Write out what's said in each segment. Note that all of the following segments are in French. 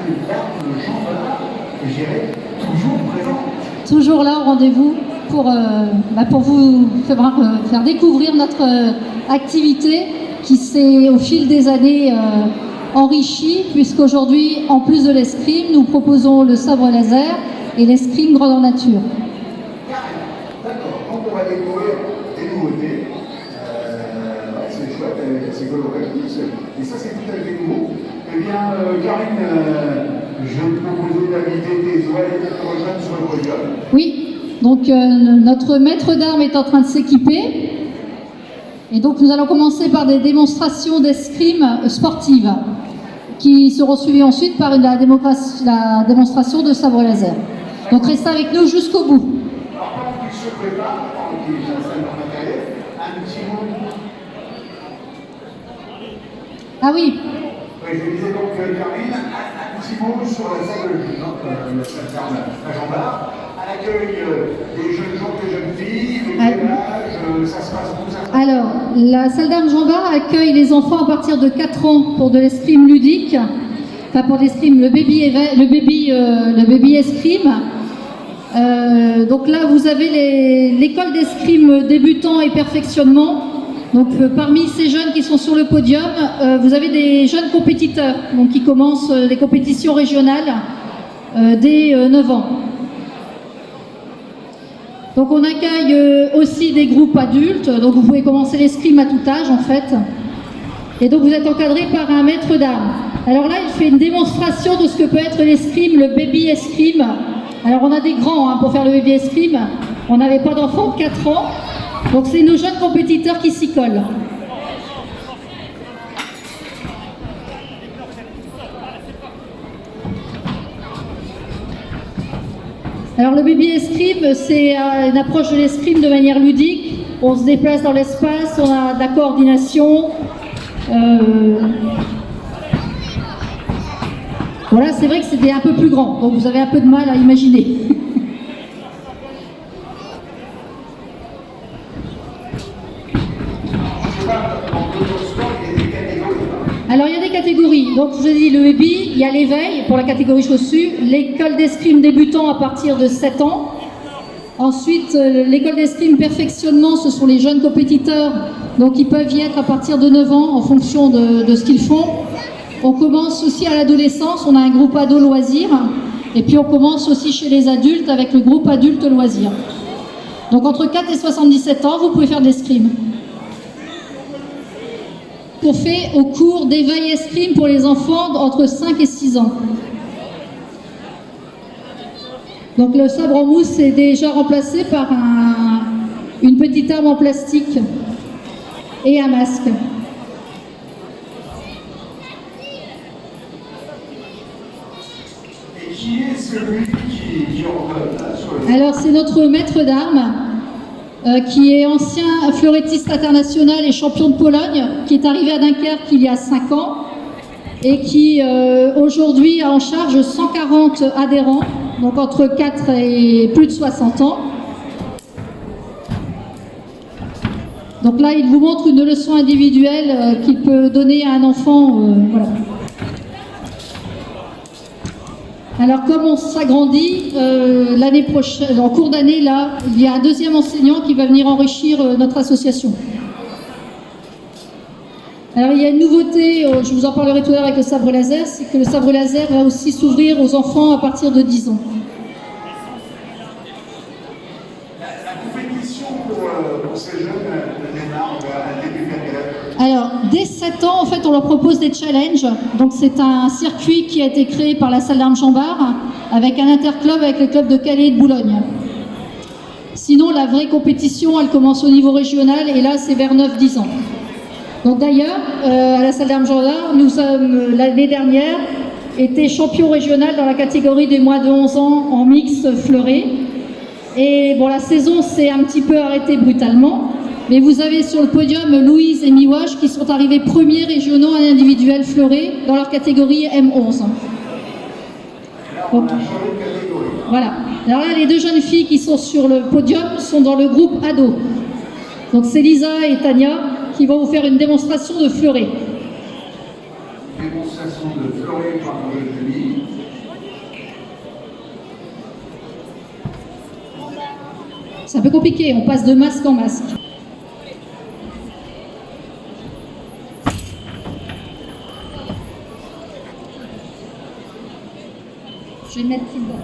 Saldarmes Jean-Bart, je dirais, toujours présente. Toujours là au rendez-vous pour vous faire découvrir notre activité qui s'est au fil des années enrichie, puisqu'aujourd'hui, en plus de l'escrime, nous proposons le sabre laser et l'escrime grandeur nature. D'accord, donc on va découvrir des nouveautés. C'est chouette, c'est coloré. Et ça, c'est tout à fait nouveau. Eh bien, Karine, je vais te proposer d'inviter tes oies et te rejoindre sur le podium. Oui, donc notre maître d'armes est en train de s'équiper. Et donc nous allons commencer par des démonstrations d'escrime sportives qui seront suivies ensuite par la démonstration de sabre laser. Donc restez avec nous jusqu'au bout. Alors, pendant qu'il se prépare, pendant qu'il s'installe dans le matériel, un petit mot. Ah oui. Oui, je disais donc, Karine, un petit mot sur la salle à Jean-Bart, à l'accueil des jeunes gens, des jeunes filles, de quel âge, ça se passe où ça? Alors, la salle d'armes Jean-Bart accueille les enfants à partir de 4 ans pour de l'escrime ludique, enfin pour l'escrime, le baby escrime. Donc là, vous avez l'école d'escrime débutant et perfectionnement. Donc parmi ces jeunes qui sont sur le podium, vous avez des jeunes compétiteurs donc, qui commencent les compétitions régionales dès 9 ans. Donc on accueille aussi des groupes adultes, donc vous pouvez commencer l'escrime à tout âge en fait. Et donc vous êtes encadré par un maître d'armes. Alors là, il fait une démonstration de ce que peut être l'escrime, le baby escrime. Alors on a des grands pour faire le baby escrime. On n'avait pas d'enfants de 4 ans. Donc c'est nos jeunes compétiteurs qui s'y collent. Alors le baby escrime, c'est une approche de l'escrime de manière ludique. On se déplace dans l'espace, on a de la coordination. Voilà, c'est vrai que c'était un peu plus grand, donc vous avez un peu de mal à imaginer. Alors il y a des catégories, donc je vous ai dit le baby, il y a l'éveil pour la catégorie chaussures, l'école d'escrime débutant à partir de 7 ans, ensuite l'école d'escrime perfectionnement, ce sont les jeunes compétiteurs, donc ils peuvent y être à partir de 9 ans en fonction de ce qu'ils font. On commence aussi à l'adolescence, on a un groupe ado loisirs, et puis on commence aussi chez les adultes avec le groupe adulte loisirs. Donc entre 4 et 77 ans, vous pouvez faire de l'escrime. On fait au cours d'éveil escrime pour les enfants entre 5 et 6 ans. Donc le sabre en mousse est déjà remplacé par une petite arme en plastique et un masque. Et qui est celui qui ordonne là, sur le... Alors c'est notre maître d'armes qui est ancien fleurettiste international et champion de Pologne, qui est arrivé à Dunkerque il y a 5 ans et qui aujourd'hui a en charge 140 adhérents, donc entre 4 et plus de 60 ans. Donc là, il vous montre une leçon individuelle qu'il peut donner à un enfant. Voilà. Alors comme on s'agrandit, l'année prochaine, en cours d'année, là, il y a un deuxième enseignant qui va venir enrichir notre association. Alors il y a une nouveauté, je vous en parlerai tout à l'heure avec le sabre laser, c'est que le sabre laser va aussi s'ouvrir aux enfants à partir de 10 ans. La compétition pour ces jeunes démarre à début de quelle heure? Alors, dès 7 ans, en fait, on leur propose des challenges. Donc, c'est un circuit qui a été créé par la salle d'armes Jean-Bart avec un interclub avec le club de Calais et de Boulogne. Sinon, la vraie compétition, elle commence au niveau régional et là, c'est vers 9-10 ans. Donc, d'ailleurs, à la salle d'armes Jean-Bart, nous sommes, l'année dernière, été champion régional dans la catégorie des moins de 11 ans en mix fleuret. Et bon, la saison s'est un petit peu arrêtée brutalement. Mais vous avez sur le podium Louise et Miwash qui sont arrivés premiers régionaux en individuel fleuret dans leur catégorie M11. Donc, voilà. Alors là, les deux jeunes filles qui sont sur le podium sont dans le groupe ado. Donc c'est Lisa et Tania qui vont vous faire une démonstration de fleuret. Démonstration de fleuret par le jeune. C'est un peu compliqué, on passe de masque en masque. Je vais mettre Tilda.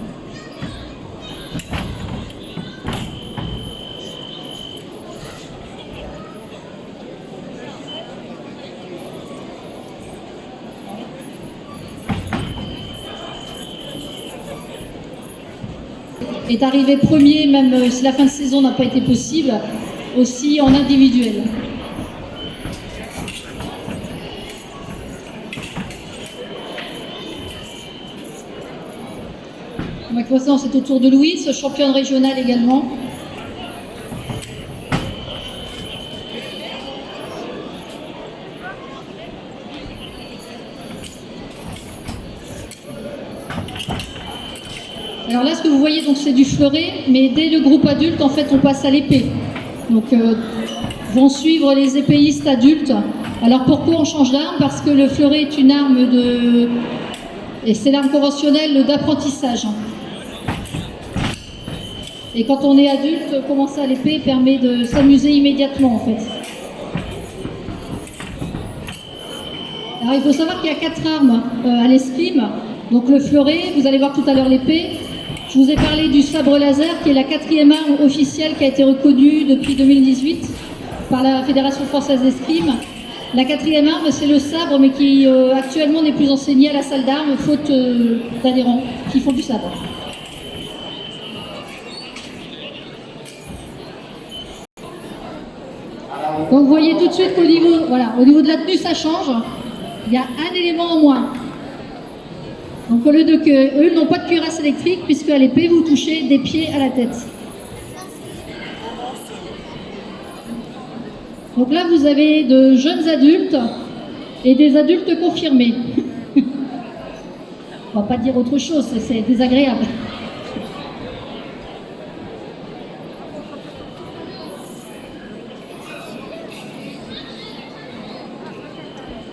Est arrivé premier, même si la fin de saison n'a pas été possible, aussi en individuel. Maintenant, c'est au tour de Louise, championne régionale également. Alors là, ce que vous voyez, donc, c'est du fleuret, mais dès le groupe adulte, en fait, on passe à l'épée. Donc, vont suivre les épéistes adultes. Alors, pourquoi on change d'arme? Parce que le fleuret est une arme de... Et c'est l'arme conventionnelle d'apprentissage. Et quand on est adulte, commencer à l'épée permet de s'amuser immédiatement, en fait. Alors, il faut savoir qu'il y a 4 armes à l'escrime. Donc, le fleuret, vous allez voir tout à l'heure l'épée. Je vous ai parlé du sabre laser, qui est la 4e arme officielle qui a été reconnue depuis 2018 par la Fédération française d'escrime. La 4e arme, c'est le sabre, mais qui actuellement n'est plus enseigné à la salle d'armes, faute d'adhérents qui font du sabre. Donc vous voyez tout de suite qu'au niveau, voilà, au niveau de la tenue, ça change. Il y a un élément en moins. Donc au lieu de que eux n'ont pas de cuirasse électrique, puisque à l'épée vous touchez des pieds à la tête. Donc là vous avez de jeunes adultes et des adultes confirmés. On va pas dire autre chose, c'est désagréable.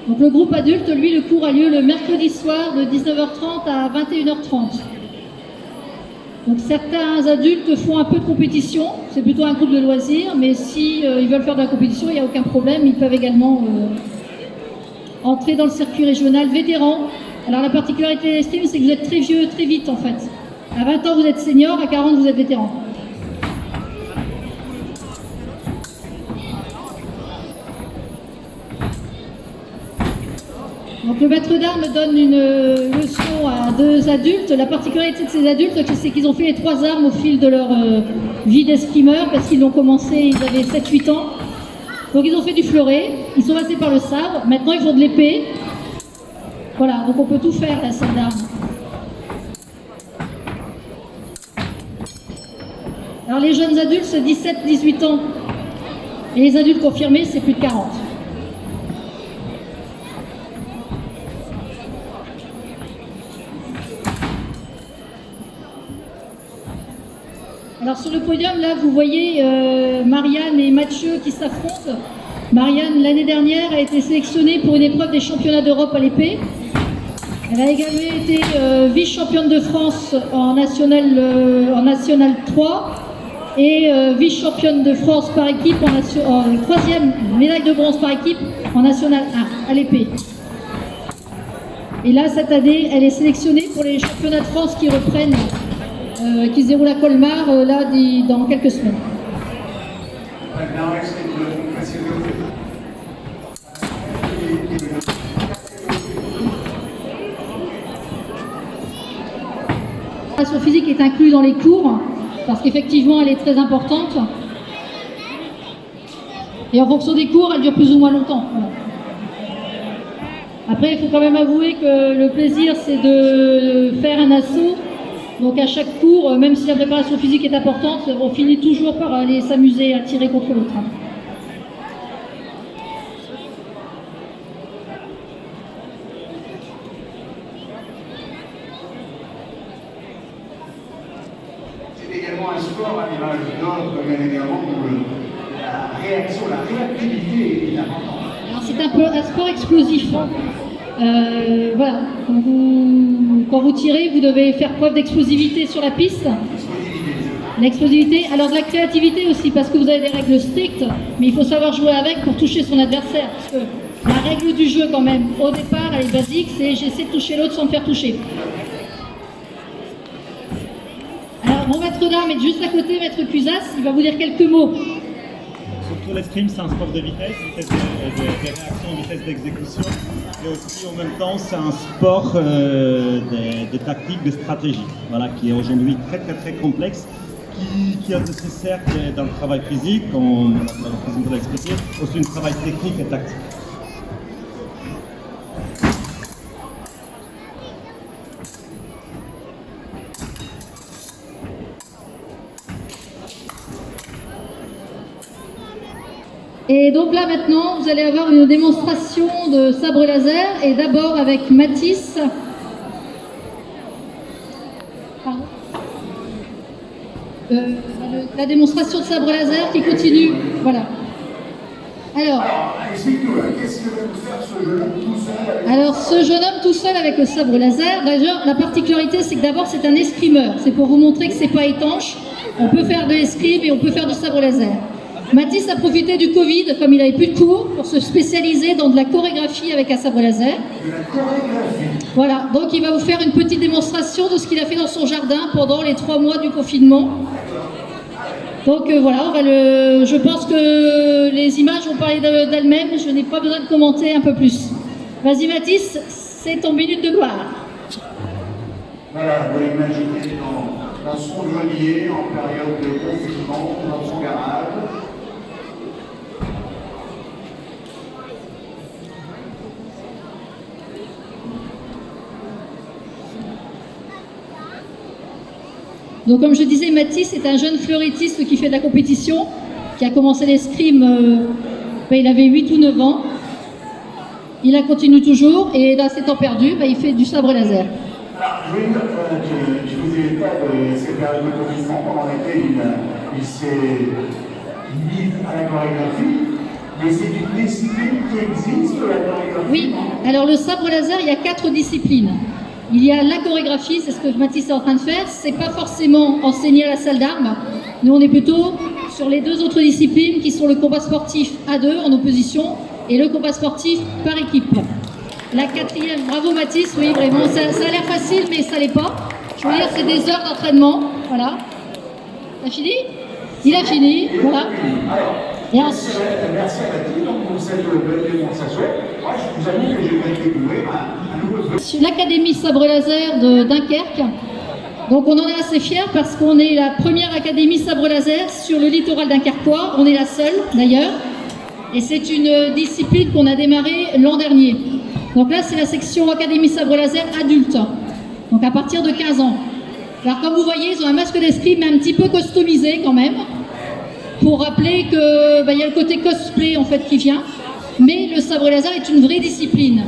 Donc le groupe adulte, lui, le cours a lieu le mercredi soir de 19h30 à 21h30. Donc certains adultes font un peu de compétition, c'est plutôt un groupe de loisirs, mais si ils veulent faire de la compétition, il n'y a aucun problème, ils peuvent également entrer dans le circuit régional vétéran. Alors la particularité de l'escrime, c'est que vous êtes très vieux très vite en fait. À 20 ans, vous êtes senior, à 40, vous êtes vétéran. Donc le maître d'armes donne une leçon à 2 adultes. La particularité de ces adultes, c'est qu'ils ont fait les 3 armes au fil de leur vie d'escrimeur, parce qu'ils l'ont commencé, ils avaient 7-8 ans. Donc ils ont fait du fleuret, ils sont passés par le sabre, maintenant ils font de l'épée. Voilà, donc on peut tout faire la salle d'armes. Alors les jeunes adultes, c'est 17-18 ans. Et les adultes confirmés, c'est plus de 40. Alors sur le podium, là, vous voyez Marianne et Mathieu qui s'affrontent. Marianne, l'année dernière, a été sélectionnée pour une épreuve des championnats d'Europe à l'épée. Elle a également été vice-championne de France en National 3 et vice-championne de France par équipe, en 3e médaille de bronze par équipe en National 1 à l'épée. Et là, cette année, elle est sélectionnée pour les championnats de France qui reprennent, qui se déroulent à Colmar, là, dans quelques semaines. La préparation physique est inclue dans les cours, parce qu'effectivement, elle est très importante. Et en fonction des cours, elle dure plus ou moins longtemps. Voilà. Après, il faut quand même avouer que le plaisir, c'est de faire un assaut. Donc à chaque cours, même si la préparation physique est importante, on finit toujours par aller s'amuser à tirer contre l'autre. C'est également un sport, amiral Nord, comme bien évidemment, où la réaction, la réactivité est importante. Alors c'est un sport explosif. Voilà, quand vous tirez, vous devez faire preuve d'explosivité sur la piste. L'explosivité, alors de la créativité aussi, parce que vous avez des règles strictes, mais il faut savoir jouer avec pour toucher son adversaire. Parce que la règle du jeu, quand même, au départ, elle est basique, c'est j'essaie de toucher l'autre sans me faire toucher. Alors, mon maître d'armes est juste à côté, maître Cusas, il va vous dire quelques mots. Surtout l'escrime, c'est un sport de vitesse de réaction, vitesse d'exécution. Et aussi, en même temps, c'est un sport de tactique, de stratégie, voilà, qui est aujourd'hui très complexe, qui est nécessaire dans le travail physique, comme le président l'a expliqué, aussi un travail technique et tactique. Et donc là maintenant, vous allez avoir une démonstration de sabre laser, et d'abord avec Mathis. Pardon. La démonstration de sabre laser qui continue. Voilà. Alors, explique-nous, qu'est-ce que va nous faire ce jeune homme tout seul? Alors, ce jeune homme tout seul avec le sabre laser, d'ailleurs, la particularité, c'est que d'abord, c'est un escrimeur. C'est pour vous montrer que c'est pas étanche. On peut faire de l'escrime et on peut faire du sabre laser. Mathis a profité du Covid, comme il n'avait plus de cours, pour se spécialiser dans de la chorégraphie avec un sabre laser. De la chorégraphie. Voilà, donc il va vous faire une petite démonstration de ce qu'il a fait dans son jardin pendant les 3 mois du confinement. Donc voilà, je pense que les images vont parler d'elles-mêmes, je n'ai pas besoin de commenter un peu plus. Vas-y Mathis, c'est ton minute de gloire. Voilà, vous l'imaginez dans son grenier, en période de confinement, dans son garage. Donc comme je disais, Mathis est un jeune fleurettiste qui fait de la compétition, qui a commencé l'escrime, il avait 8 ou 9 ans. Il a continué toujours, et dans ses temps perdus, il fait du sabre laser. Alors, je voulais dire, tu vous disais pas de ces périodes de confinement pendant lesquelles il s'est mis à la chorégraphie, mais c'est une discipline qui existe, la chorégraphie. Oui, alors le sabre laser, il y a 4 disciplines. Il y a la chorégraphie, c'est ce que Mathis est en train de faire, c'est pas forcément enseigné à la salle d'armes. Nous, on est plutôt sur les 2 autres disciplines qui sont le combat sportif à 2 en opposition et le combat sportif par équipe. La 4e, bravo Mathis, oui, vraiment, ça a l'air facile, mais ça l'est pas. Je veux dire, c'est des heures d'entraînement, voilà. T'as fini? Il a fini, voilà. Alors, et merci à Mathis pour cette belle démonstration. Moi, je vous avoue que j'ai découvert un nouveau... Sur l'Académie Sabre Laser de Dunkerque. Donc on en est assez fiers parce qu'on est la première Académie Sabre Laser sur le littoral dunkerquois. On est la seule d'ailleurs. Et c'est une discipline qu'on a démarrée l'an dernier. Donc là, c'est la section Académie Sabre Laser adulte. Donc à partir de 15 ans. Alors comme vous voyez, ils ont un masque d'escrime mais un petit peu customisé quand même. Pour rappeler qu'il y a le côté cosplay en fait qui vient. Mais le sabre laser est une vraie discipline.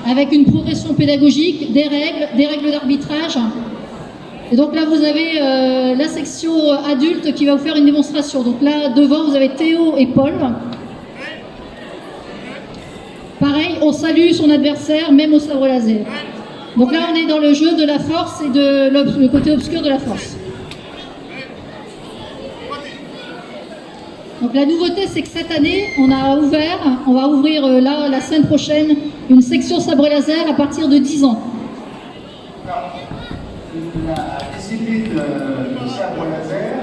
Avec une progression pédagogique, des règles d'arbitrage. Et donc là, vous avez la section adulte qui va vous faire une démonstration. Donc là, devant, vous avez Théo et Paul. Pareil, on salue son adversaire, même au sabre laser. Donc là, on est dans le jeu de la force et de le côté obscur de la force. Donc la nouveauté, c'est que cette année, on va ouvrir là, la semaine prochaine, une section sabre laser à partir de 10 ans. La discipline du sabre laser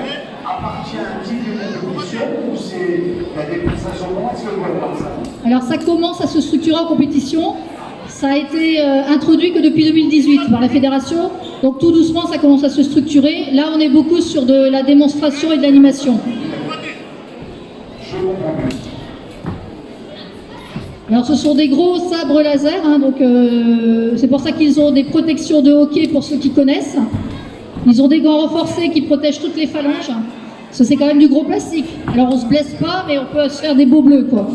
appartient à un type de compétition ou c'est la démonstration? Comment est-ce que vous voyez ça? Alors ça commence à se structurer en compétition. Ça a été introduit que depuis 2018 par la fédération. Donc tout doucement, ça commence à se structurer. Là, on est beaucoup sur de la démonstration et de l'animation. Je comprends mieux. Alors ce sont des gros sabres laser, donc c'est pour ça qu'ils ont des protections de hockey pour ceux qui connaissent. Ils ont des gants renforcés qui protègent toutes les phalanges. Parce que c'est quand même du gros plastique. Alors on se blesse pas, mais on peut se faire des beaux bleus, quoi.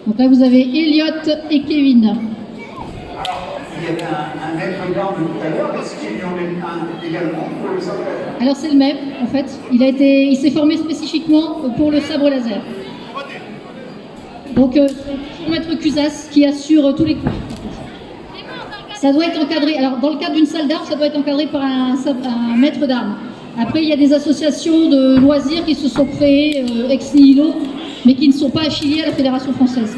Donc là vous avez Elliot et Kevin. Alors, il y avait un maître d'armes tout à l'heure, est-ce qu'il y en a un également pour le sabre laser? Alors c'est le même, en fait. Il s'est formé spécifiquement pour le sabre laser. Donc c'est maître Cusas qui assure tous les coups. Ça doit être encadré. Alors, dans le cadre d'une salle d'armes, ça doit être encadré par un maître d'armes. Après, il y a des associations de loisirs qui se sont créées ex nihilo, mais qui ne sont pas affiliées à la Fédération française.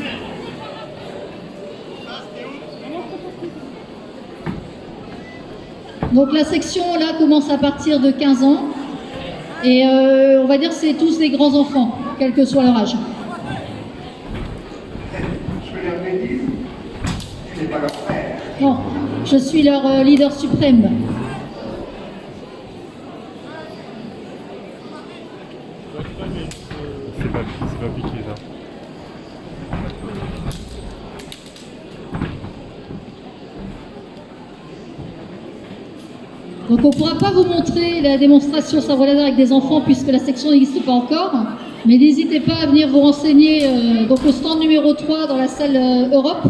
Donc la section là commence à partir de 15 ans et on va dire que c'est tous des grands enfants, quel que soit leur âge. Je peux leur dire, tu n'es pas leur frère. Non, je suis leur leader suprême. C'est pas piqué ça. Donc on ne pourra pas vous montrer la démonstration sabre laser avec des enfants puisque la section n'existe pas encore. Mais n'hésitez pas à venir vous renseigner donc au stand numéro 3 dans la salle Europe.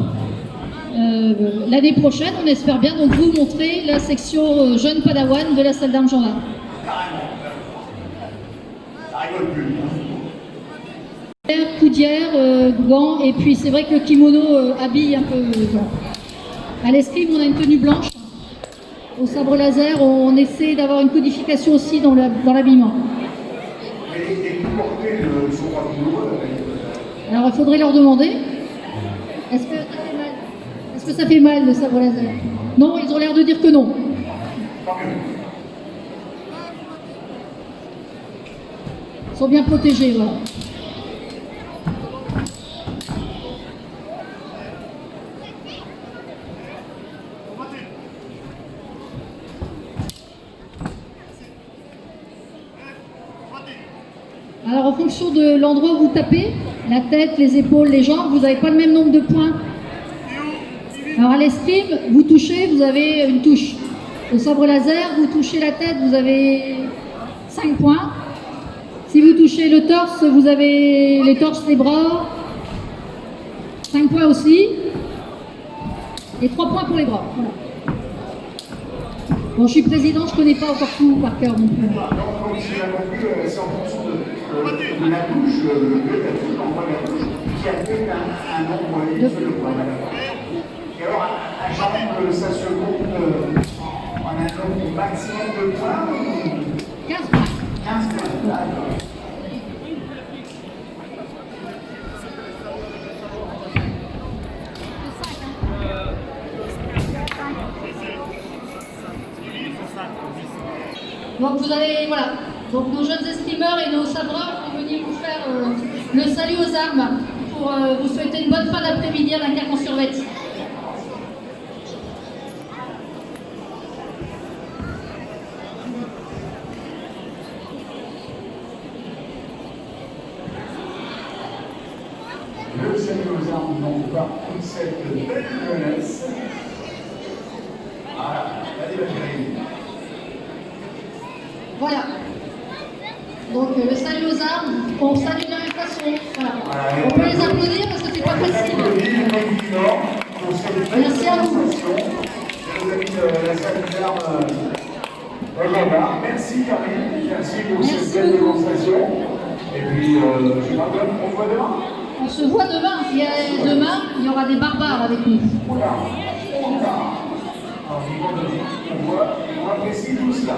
L'année prochaine, on espère bien donc vous montrer la section jeune Padawan de la salle d'armes Jean Var. Ça rigole plus. Coudière, gants, et puis c'est vrai que le kimono habille un peu. Voilà. À l'escrime, on a une tenue blanche. Au sabre laser, on essaie d'avoir une codification aussi dans l'habillement. Et vous portez le soin douloureux avec. Alors il faudrait leur demander. Est-ce que ça fait mal? Est-ce que ça fait mal le sabre laser? Non, ils ont l'air de dire que non. Tant mieux. Ils sont bien protégés, voilà. Alors en fonction de l'endroit où vous tapez, la tête, les épaules, les jambes, vous n'avez pas le même nombre de points. Alors à l'escrime, vous touchez, vous avez une touche. Au sabre laser, vous touchez la tête, vous avez 5 points. Si vous touchez le torse, vous avez les torses, les bras, 5 points aussi. Et 3 points pour les bras. Voilà. Bon, je suis président, je ne connais pas encore tout par cœur non plus. Donc, si j'ai compris, c'est en fonction de la touche, de la touche, l'endroit de la touche, qui affecte un nombre X de points. Et alors, à chaque ça se compte en un nombre maximum de points ou 15 points. 15 points. D'accord. Donc vous allez, voilà, donc nos jeunes escrimeurs et nos sabreurs vont venir vous faire le salut aux armes pour vous souhaiter une bonne fin d'après-midi à Dunkerque en survêt. Le salut aux armes, donc, par toute cette belle jeunesse. Voilà, allez, Valérie. Voilà. Donc le salut aux armes, on salue de la même façon. Voilà. On peut les applaudir parce que c'est pas facile. Merci à vous. Nos amis de la salle d'armes merci Karine, merci pour cette belle démonstration. Et puis, je m'appelle, on se voit demain. On se voit demain. Demain, il y aura des barbares avec nous. Oula, oula. Alors, on apprécie tout cela.